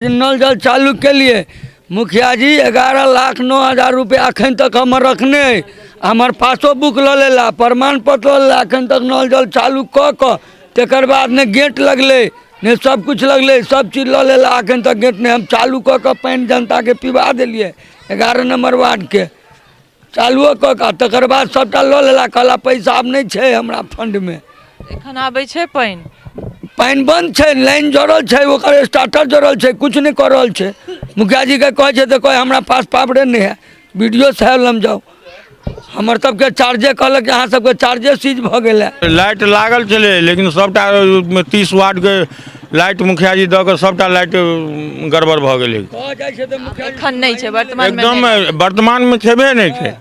नल जल चालू के लिए मुखिया जी 11,09,000 रुपया अखन तक हम रखने हमार पासबुक ल लेला प्रमाण पत्र लेला अखन तक नल जल चालू क तकर बाद ने गेट लगले ने सब कुछ लगले सब चीज ल लेला अखन तक गेट ने हम चालू क पानी जनता के पिवा दिलिए 11 नंबर वार्ड के चालू क तकर बाद सबटा ल लेला कहला पैसा अब नहीं छे हमरा फंड में एखन आबै छै पानी बंद है लाइन जोड़ल है ओकर स्टार्टर जोड़ल है कुछ नहीं कर रहल है मुखिया जी के कहे तो कहे हमरा पास पावरे नहीं है वीडियो साहब लम जाओ हमार सबके चार्जे कहलक यहाँ सबके चार्जे सीज भ गए लाइट लागल चले लेकिन सबटा 30 वाट के लाइट मुखिया जी दऽ के सबटा लाइट गड़बड़ भ गेलै एखन नहीं छै वर्तमान में एकदम वर्तमान में छेबे नहीं छै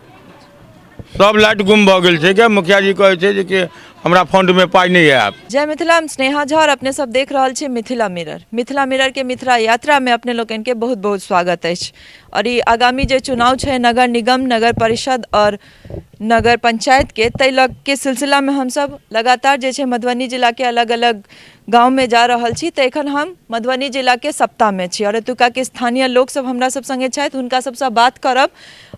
सब लाइट गुम भ गेल छै के मुखिया जी कहे छै जे कि हमरा फंड में पाई नहीं है आप। जय मिथिला हम स्नेहा झा और अपने सब देख रहल छी मिथिला मिरर के मिथिला यात्रा में अपने लोगन के बहुत बहुत स्वागत है। और ये आगामी जो चुनाव है नगर निगम नगर परिषद और नगर पंचायत के तैलक के सिलसिला में हम सब लगातार जे मधुबनी जिला के अलग अलग गांव में जा रहल छी तो एखन हम मधुबनी जिला के सप्ताह में छी और एतुका के स्थानीय लोग सब हमरा सब संगे छथि हुनका सबसे बात करब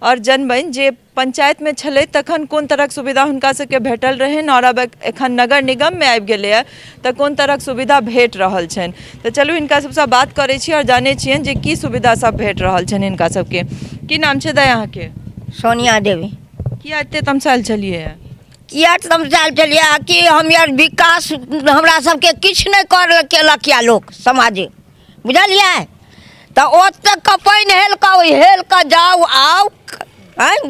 और जनबनि जे पंचायत में छलै तखन कोन तरह सुविधा हुनका सबके भेटल रहनि और अब एखन नगर निगम में आबि गेलै है तो कोन तरह सुविधा भेट रहल छनि तो चलू हिनका सबसे बात करै छी और जानै छियनि जे की सुविधा सब भेट रहल छनि हिनका सबके। की नाम छै दाई अहाँके? सोनिया देवी। किया एते तमसाइल छलिए किया तमसाइल छलिए कि हम यार विकास हमरा सबके किछ नहीं कर केलक या लोग समाजे बुझलिए तो ओतऽ पानि हेल के जाओ आओ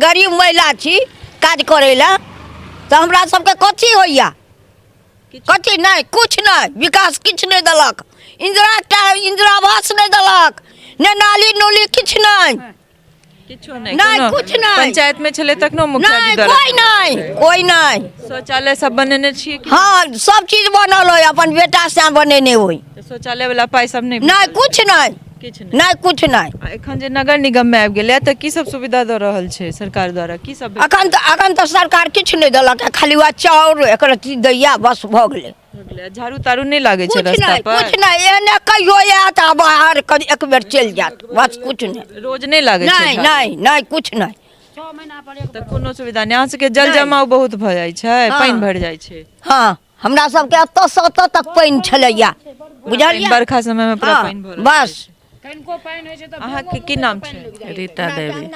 गरीब महिला छी काज करे ला तो हमरा सबके कथी होइया कथी नहीं कुछ नहीं विकास किछ नहीं दलक इंदिरा आवास नहीं दलक ने नाली नूली किछ नहीं नहीं कुछ नहीं पंचायत में छले तक मुखिया जी द्वारा कोई नहीं शौचालय सब बनेने छिए कि हाँ सब चीज बनल हो अपन बेटा से बनेने होई शौचालय वाला पाई सब नहीं कुछ नहीं नहीं कुछ नहीं। एखन जे नगर निगम में आबि गेलै त की सब सुविधा द रहल छै सरकार द्वारा की सब अखन तो सरकार किछ नहीं दलक खाली वा चाउर एकर चीज दैया बस भ गेलै झाड़ू तारू नहीं लागे छै रास्ता पर कुछ नहीं एने कहियो आत बाहर एक बेर चल जात बस कुछ नहीं रोज नहीं लागे छै नहीं नहीं नहीं कुछ नहीं त कोनो सुविधा नहीं अहाँ सबके जल जमाव बहुत भ जाय छै पानी भर जाय छै। हां हमरा सबके एत से ओत तक पानी छलैया बुझलिए बरखा समय में पूरा पानी भर बस अहाँ के की नाम छै? रीता देवी।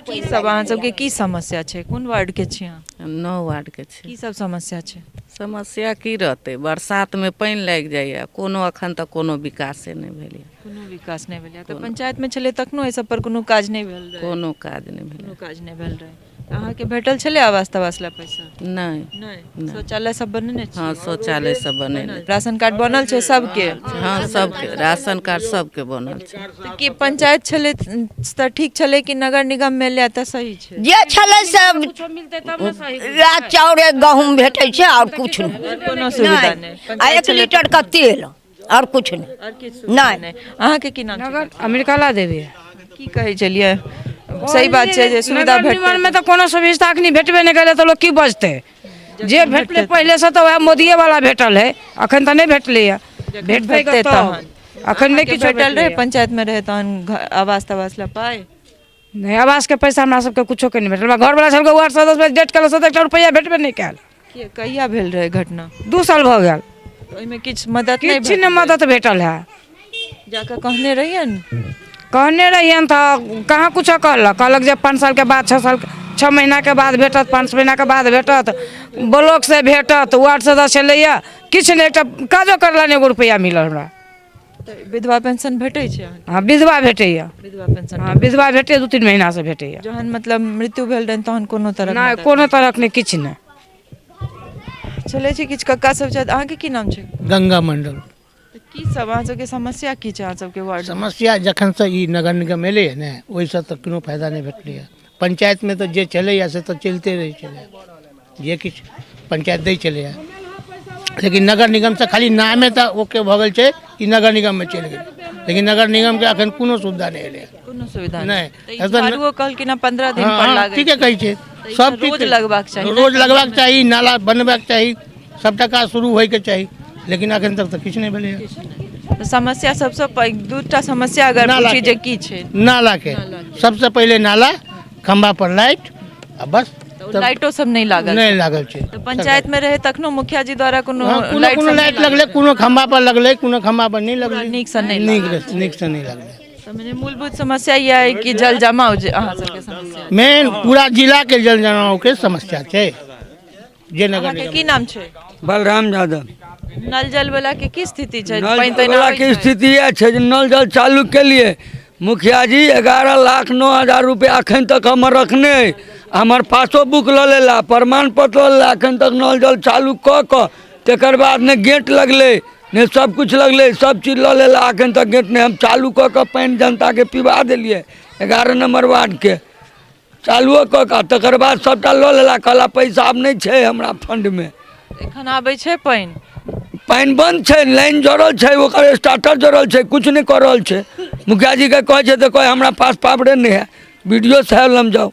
की सब अहाँ सबके की समस्या छै कोन वार्ड के छी अहाँ? 9 वार्ड के छी। की सब समस्या छै? समस्या की रहते बरसात में पानी लाग जाइए कोनो अखन तक कोनो विकास नहीं भेल कोनो विकास नहीं भेल तो पंचायत में छले तखनो ए सब पर कोनो काज नहीं भेल रहे कोनो काज नहीं भेल कोनो काज नहीं भेल रहे अहाँ के भेटल छले आवास तवास ला पैसा? नहीं नहीं शौचालय सब बनेने छी? हाँ शौचालय सब बनेने राशन कार्ड बनल छै सबके? हाँ सबके राशन कार्ड सबके बनल छै। तो की पंचायत छले त ठीक छले कि नगर निगम में ले त सही छै? जे छले सब मिलते तब ना सही चाउर गहूम भेटै छै और कुछ नहीं कोनो सुविधा नहीं आ 1 लीटर का तेल और कुछ नहीं और की सुविधा नहीं। अहाँ के की नाम छै? अमेरिका देवी। की कहे चलिए सही बात छै जे सुविधा भेटै में तो कोनो सुविधा नहीं भेटबे नहीं करे तो लोग की बचते जे भेटले पहले से तो वह मोदीए वाला भेटल है अखन तो नहीं भेटले भेटते तो अखन नहीं किछ भेटल रहे पंचायत में रहे तहन आवास तवास ला पाए नहीं आवास के पैसा हमरा सबके कुछो के नहीं भेटल घर वाला सबके वार्ड सदस्य में डेट कल 1 रुपया भेटबे नहीं कैल कहिया भेल रहे घटना? 2 साल भ गेल ओइमे किछ मदद नहीं किछ न मदद भेटल है जाकर कहने रहियन तो कहाँ कुछ कहलक जब 5 साल के बाद 6 महीना के बाद भेटत 5 महीना के बाद भेटत ब्लॉक से भेटत वार्ड सदस्य छलैया किछ नहीं एक काजो करला नहीं 1 रुपया मिलल हमरा। विधवा पेंशन भेटै छै? हाँ विधवा भेटैया विधवा पेंशन हाँ विधवा भेटै 2-3 महीना से भेटैया जहन मतलब मृत्यु भेल रहन तहन कोनो तरह नहीं कोनो तरह नहीं किछ नहीं चले छै किछ कक्का सब छै अहाँ के की नाम छै? गंगा मंडल। की सब अहाँ सबके समस्या की छै? अहाँ सबके वार्ड समस्या जखन से ई नगर निगम एले है ने ओहि से तो कोनो फायदा नहीं भेटले है पंचायत में तो जे चले से तो चलते रहे चले जे किछ पंचायत दे चले है लेकिन नगर निगम से खाली नामे तो ओके भ गेल छै ई नगर निगम में चल गेल लेकिन नगर निगम के अखन कोनो सुविधा नहीं एले कोनो सुविधा नहीं झाड़ू कहल कि ना 15 दिन पर लागे ठीक है कहै छै सब रोज लगबाक चाहिए रोज लगबाक चाहिए नाला बनबाक चाहिए सबटा काज शुरू होय के चाहिए लेकिन अखन तक तो किछ नहीं भेलै। समस्या सबसे पैघ दूटा समस्या अगर नाला पूछी के। जे की छै नाला के सबसे पहले नाला, खंबा पर लाइट, आ बस तो लाइटो सब नहीं लागल नहीं लागल छै। तो पंचायत में रहे तखनो मुखिया जी द्वारा कोनो हाँ, कोनो लाइट कोनो सब लाइट नहीं लगले, कोनो खंबा पर लगले, कोनो खंबा पर नहीं लगले। नीक से नहीं नीक से नहीं लगले। तो मैंने मूलभूत समस्या यह है कि जल जमाव जे अहाँ सबके समस्या मेन पूरा जिला के जल जमाव के समस्या छै। जे नगर अहाँके निगम की नाम छै? बलराम यादव। नल जल वाला के की स्थिति छै? नल पानि जल तानि वाला आबै के छै? स्थिति यह है जे नल जल चालू के लिए मुखिया जी 11,09,000 रुपया अखन तक हमर रखने है। हमर पासो बुक ल लेला, प्रमाण पत्र ल लेला, अखन तक नल जल चालू क तकर बाद ने गेट लगले ने सब कुछ लगले, सब चीज ल लेला, अखन तक गेट ने हम चालू क पानि जनता के पिबा देलिए 11 नंबर वार्ड के चालुओ क तकर बाद सबटा ल लेला, कहला पैसा आब नहीं छै हमरा फंड में। एखन आबै छै पानि? पानि बंद छै, लाइन जोड़ल छै, ओकर स्टार्टर जोड़ल छै, कुछ नहीं कर रहल छै। मुखिया जी के कहे छै तो कहे हमरा पास पावरे नहीं है, वीडियो साहब लम जाओ।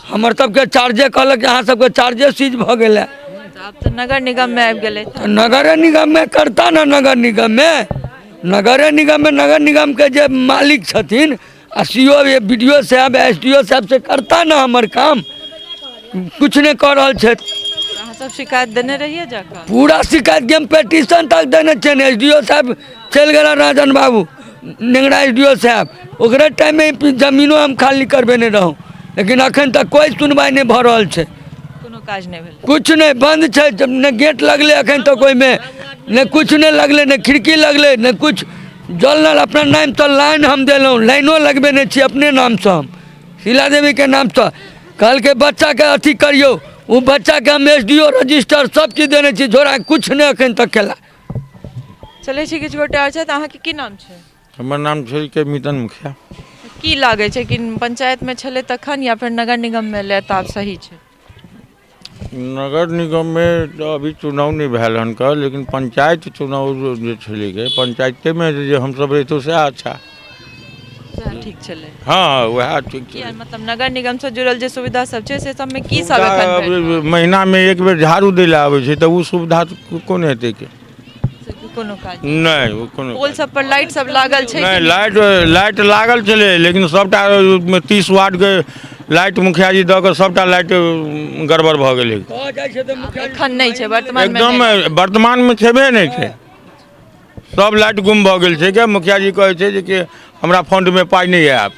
हमर सबके चार्जे कहलक अहाँ सबके चार्जे सीज भ गेल है। आब तो नगर निगम में आबि गेलै। तो नगर निगम में करता ना, नगर निगम में नगर निगम के जे मालिक छथिन आ सीओ वीडियो साहब एसडीओ साहब से करता ना हमर काम, कुछ नहीं कर रहल छै। अहाँ सब शिकायत देने रहिए जाकर? पूरा शिकायत के हम पेटिशन तक देने छे। एसडीओ साहब चल गया राजन बाबू नेंगरा एसडीओ साहब, ओकरे टाइम में जमीनो हम खाली करबे नहीं रहूँ, लेकिन अखन तक कोई सुनवाई नहीं भ रहल छै। कोनो काज नहीं भेल? कुछ नहीं, बंद छै, जब न गेट लगले अखन तक कोई में न कुछ नहीं लगले, न खिड़की लगले, न कुछ जल नल अपना नाम से लाइन हम दिलूँ, लाइनो लगबे नहीं छी अपने नाम से हम शीला देवी के नाम से। कल के बच्चा के अथी करियो, वो बच्चा के हम एसडीओ रजिस्टर सब चीज देने छी, झोरा कुछ नहीं अखन तक केला। चलै छी किछु गोटे आओर छथि। अहाँके की नाम छै? हमर नाम छै के मितन मुखिया। की लागै छै कि पंचायत में छलै तखन या फिर नगर निगम में ले तऽ आब सही छै? नगर निगम में तो अभी चुनाव नहीं भेल हन का, लेकिन पंचायत चुनाव जे छलै के पंचायते में जे हम सब रहितो से अच्छा। सएह ठीक छलै। हाँ वह ठीक की छै। मतलब नगर निगम से जुड़ल जे सुविधा सब छै से सब में की सब एखन भेल? अब महीना में एक बेर झाड़ू दै ले आबै छै, तो वो सुविधा कोन हेतै के? कोनो काज नहीं वो कोनो पोल सब पर लाइट सब लागल छै? नहीं, लाइट लागल छलै, लेकिन सबटा 30 वार्ड के लाइट मुखिया जी दऽ कऽ सबटा लाइट गड़बड़ भऽ गेलै। एखन नहीं छै वर्तमान में? एकदम वर्तमान में छेबे नहीं छै, सब लाइट गुम भऽ गेल छै के मुखिया जी कहै छै जे कि हमरा फंड में पाई नहीं है।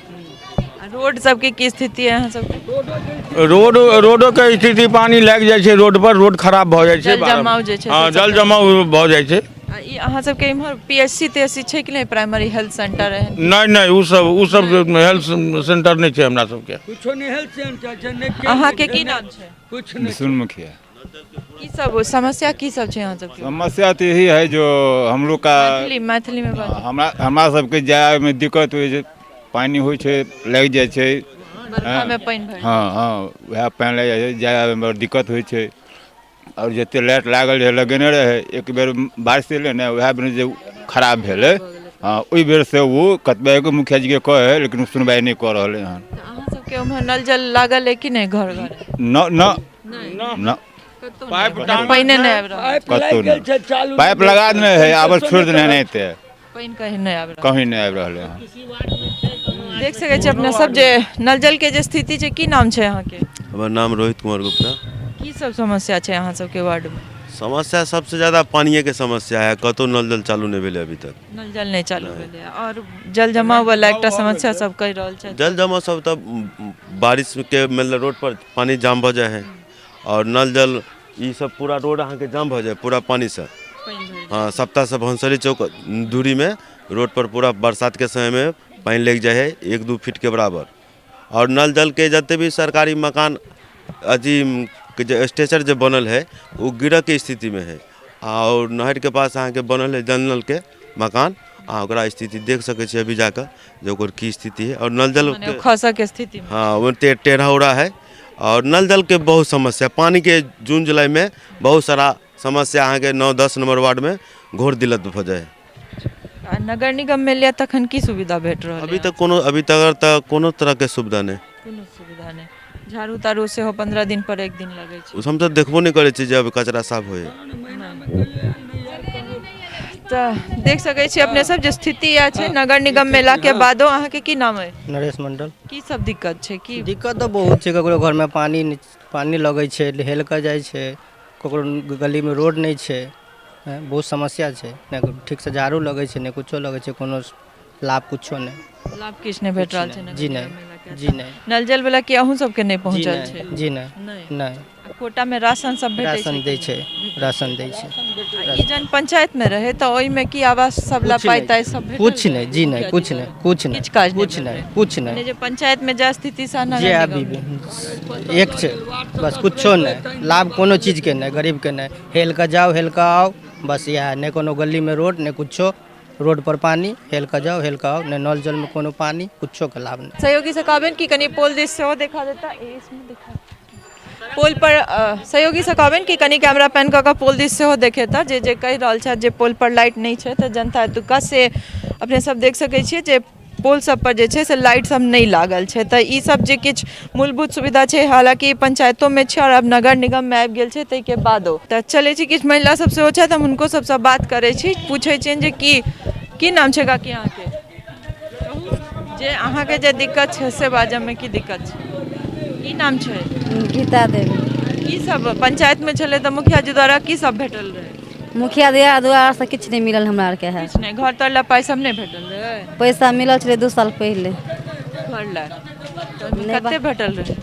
रोड सबके की स्थिति है अहाँ सबके? रोडो के स्थिति पानी लागि जाइ छै रोड पर, रोड खराब भऽ जाइ छै। जल जमाव जे छै हाँ से जल जमाव भऽ जाइ छै। आ ई अहाँ सबके इम्हर पीएचसी तेएचसी छै कि नहीं? प्राइमरी हेल्थ सेंटर है? नहीं उ सब हेल्थ सेंटर नहीं छै हमरा सबके। कुछो नहीं हेल्थ सेंटर छै, नहीं अहाँ के की नाम छै? कुछ नहीं। सुन मुखिया। की सब समस्या की सब छै अहाँ सबके? समस्या तो यही है जो हम लोग का मैथिली में बात। हमरा सबके जाए में दिक्कत होइ छै, पानी होइ छै लागि जाइ छै। बरखा में पानि भरि हाँ वह पानि लागि जाइ छै, जाए आबे में बड़ दिक्कत होइ छै। और जते लाइट लागल रहे लगेने रहे, एक बेर बारिश एलै ने वह बेर जे खराब भेलै, हाँ ओहि बेर से वो कतबे के मुखिया जी के कहे, लेकिन सुनवाई नहीं कर रहे हैं। अहाँ सबके उम्हर नल जल लागल है कि नहीं घर घर? न न न पाइप पानि नहीं आबि रहल? कतौ नहीं, पाइप लगा देने है, आब छोड़ देने नहीं थे, पानि कहीं नहीं आबि रहल? कहीं नहीं आबि रहले हैं। देख सकै छी अपने सब जे नल जल के जे स्थिति छै, की नाम छै अहाँ के? हमार नाम रोहित कुमार गुप्ता। की सब समस्या छै अहाँ सबके वार्ड में? समस्या सबसे ज़्यादा पानिए के समस्या है, कतौ नल जल चालू नहीं भेले अभी तक। नल जल नहीं चालू भेलै और जल जमाव वाला एकटा समस्या सब कहि रहल छै। जल जमा सब तब बारिश के मतलब रोड पर पानी जाम भ जाए है, और नल जल ये सब पूरा रोड अहाँ के जाम भ जाए पूरा पानी से। हाँ सप्ताह से भंसरी चौक दूरी में रोड पर पूरा बरसात के समय में पानी लग जाए है 1-2 फीट के बराबर। और नल जल के जते भी सरकारी मकान अजी जो स्ट्रेचर जो बनल है वो गिरह के स्थिति में है, और नहर के पास अहाँ के बनल है जल नल के मकान, अहाँ ओकरा स्थिति देख सके छी अभी जाकर जो ओकर की स्थिति है। और नल जल खसा के स्थिति में हाँ वो टेढ़ा उड़ा है, और नल जल के बहुत समस्या, पानी के जून जुलाई में बहुत सारा समस्या अहाँ के 9-10 नंबर वार्ड में घोर दिक्कत भ जाए। आ नगर निगम में लिया तखन की सुविधा भेट रहल? अभी तक कोनो तरह के सुविधा नहीं, कोनो सुविधा नहीं। झाड़ू ताड़ू से हो 15 दिन पर एक दिन लगे छै। हम तो देखबो नहीं करे छी जब कचरा साफ होए। तो देख सकै छी अपने सब जे स्थिति यह छै नगर निगम में एला के बादो अहाँ के की नाम है नरेश मंडल। की सब दिक्कत छै की दिक्कत तो बहुत छै, ककरो घर में पानी लगै छै, हेल के जाइ छै, ककरो गली में रोड नहीं छै, बहुत समस्या छै, नहीं ठीक से झाड़ू लगै छै, नहीं कुछो लगै छै, कोनो लाभ कुछो नहीं। लाभ किछ नहीं भेट रहल छै नगर जी निगम नहीं, में एला के? जी नहीं, नल जल वाला की अहूँ सबके नहीं पहुंचल छै? जी नहीं, नहीं, आ कोटा में राशन सब भेटै राशन दै छै, राशन दै छै, ई जन पंचायत में रहे तो ओई में की आवास सब ला पाइता सब भेटल? कुछ नहीं, जी नहीं, कुछ नहीं, कुछ नहीं, किछ काज नहीं कुछ नहीं, भेटल? कुछ माने नहीं, जे पंचायत में जा स्थिति सा जे नगर अभी निगम भी एक छै, बस कुछो नहीं, लाभ कोनो चीज के नहीं, गरीब के नहीं, हेल के जाओ हेल के आओ, बस यह नहीं कोनो गली में रोड नहीं कुछो, रोड पर पानी, हेल के जाओ हेल के आओ, नहीं नल जल में कोनो पानी, कुछो का लाभ नहीं। सहयोगी से कहबेन कि कनी पोल दिस से देखा देता इसमें देखा पोल पर सहयोगी से कहबेन कि कनी कैमरा पैन क पोल दिस से देखेता जे जे कहि रहल छै जे पोल पर लाइट नहीं छै त जनता एतुका से अपने सब देख सकै छियै जे पोल सब पर जे छै से लाइट सब नहीं लागल छै त ई सब जे किछ मूलभूत सुविधा छै हालांकि पंचायतों में छै और अब नगर निगम में आबि गेल छै तै के बादो त चले छी किछ महिला सब सेहो छै त हम हुनको सबसँ बात करै छी पूछै छियनि जे की नाम छै काकी अहाँ के जे अहाँ के जे दिक्कत छै से बाजब में की दिक्कत छै की नाम छै? गीता देवी। की सब पंचायत में चले तो मुखिया जी द्वारा की सब भेटल रहे? मुखिया द्वारा से किछ नहीं मिलल हमरा आर के है। किछ नहीं घर तर ला पाई सब नहीं भेटल रहे? पैसा मिलल छले 2 साल पहले। घर ला कते भेटल रहे?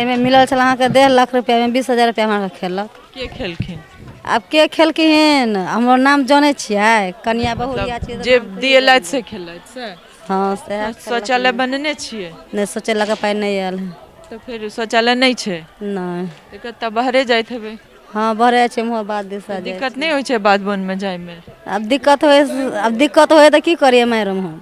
एमे मिलल छल अहाँ के 1.5 लाख रुपया में 20,000 रुपया हमरा खेलक। के खेलखिन? अब के खेलखिन हमर नाम जाने छियै कन्या बहुरिया छियै जे दियलैत से खेलैत से? हां से शौचालय बनने छियै? नहीं शौचालय का पाई नहीं आयल है। तो फिर शौचालय नहीं छै? नहीं एकर त बाहरे जाइत हेबै? हां बहरे छै मोह बात दिशा दिक्कत नहीं होय छै बात बोन में जाय में? अब दिक्कत होय त की करिए मैरम हम?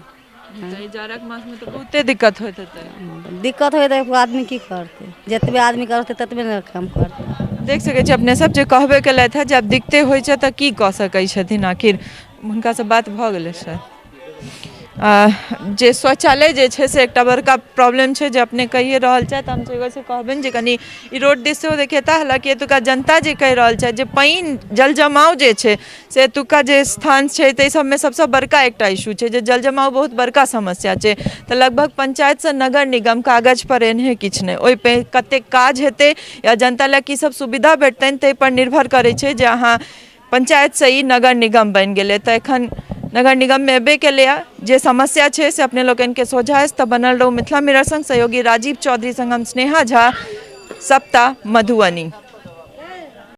ई जाड़क मास में तो बहुते दिक्कत होइत हेतै। दिक्कत होय त आदमी की करते जतबे आदमी करते ततबे न काम करते। देख सकै छी अपने सब जे कहबे केलथि है जब दिक्कते होइ छै त की कह सकै छथिन आखिर हुनका से बात भ गेलै सर जे शौचालय जे छै से एकटा बड़का प्रॉब्लम छै जे अपने कहिए रहल छथि हम एगो से कहबनि जे कनी ई रोड दिस सेहो देखेता हालांकि एतुका जनता जे कहि रहल छथि जे पानि जल जमाव जे छै से एतुका जे स्थान छै ताहि सबमे सबसँ बड़का एकटा इशू छै जे जल जमाव बहुत बड़का समस्या छै तऽ लगभग पंचायत से नगर निगम कागज पर एनहे किछु नहि ओहि पे कतेक काज हेतै या जनता लए की सब सुविधा भेटतनि ताहि पर निर्भर करै छै जे अहाँ पंचायत से ही नगर निगम बनि गेलै तऽ एखन नगर निगम में एबे के लिए जे समस्या है से अपने लोगन के सोझाइस तो बनल रहू मिथिला मिरर संग सहयोगी राजीव चौधरी संग हम स्नेहा झा सप्ताह मधुबनी।